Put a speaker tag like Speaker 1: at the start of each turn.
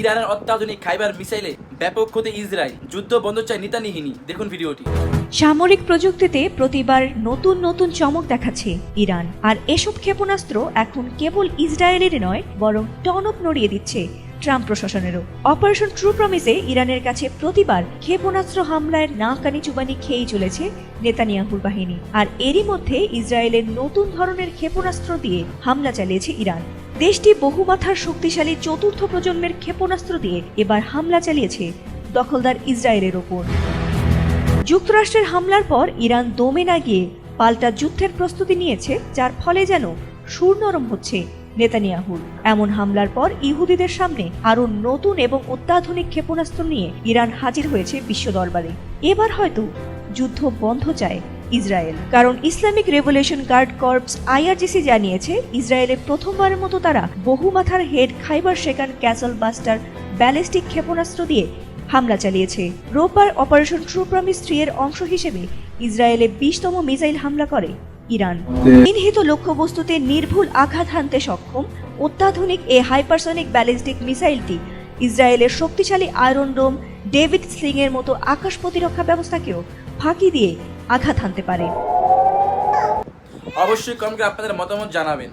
Speaker 1: ইরানের অত্যাধুনিক খাইবার মিসাইলে ব্যাপক ক্ষতি ইসরায়েল, যুদ্ধ বন্ধ চায় নেতানিয়াহু। দেখুন ভিডিওটি।
Speaker 2: সামরিক প্রযুক্তিতে প্রতিবার নতুন নতুন চমক দেখাচ্ছে ইরান, আর এসব ক্ষেপণাস্ত্র এখন কেবল ইসরায়েলের নয়, বরং টনক নড়িয়ে দিচ্ছে ট্রাম্প প্রশাসনেরও। অপারেশন ট্রু প্রমিসে ইরানের কাছে প্রতিবার ক্ষেপণাস্ত্র হামলায় নাকানি চুবানি খেয়েই চলেছে নেতানিয়াহুর বাহিনী। আর এরই মধ্যে ইসরায়েলের নতুন ধরনের ক্ষেপণাস্ত্র দিয়ে হামলা চালিয়েছে ইরান। দেশটি বহুমাথার শক্তিশালী চতুর্থ প্রজন্মের ক্ষেপণাস্ত্র দিয়ে এবার হামলা চালিয়েছে দখলদার ইসরায়েলের ওপর। যুক্তরাষ্ট্রের হামলার পর ইরান দমে না গিয়ে পাল্টা যুদ্ধের প্রস্তুতি নিয়েছে, যার ফলে যেন সুর নরম হচ্ছে নেতানিয়াহুর। এমন হামলার পর ইহুদিদের সামনে আরো নতুন এবং অত্যাধুনিক ক্ষেপণাস্ত্র নিয়ে ইরান হাজির হয়েছে বিশ্ব দরবারে। এবার হয়তো যুদ্ধ বন্ধ চায় ইসরায়েল, কারণ Islamic revolution guard corps IRGC জানিয়েছে ইসরায়েলে প্রথমবারের মতো তারা বহুমাথার head Kheibar Shekan castle buster ballistic ক্ষেপণাস্ত্র দিয়ে হামলা চালিয়েছে। রোববার অপারেশন ট্রু প্রমিস 3 এর অংশ হিসেবে ইসরায়েলে 20তম মিসাইল হামলা করে ইরান। চিহ্নিত লক্ষ্যবস্তুতে নির্ভুল আঘাত হানতে সক্ষম অত্যাধুনিক এই হাইপারসনিক ব্যালিস্টিক মিসাইলটি ইসরায়েলের শক্তিশালী আয়রন ডোম, ডেভিড স্লিং এর মতো আকাশ প্রতিরক্ষা ব্যবস্থাকেও ফাঁকি দিয়ে আঘাত হানতে পারে।
Speaker 1: অবশ্যই কমেন্টে আপনাদের মতামত জানাবেন।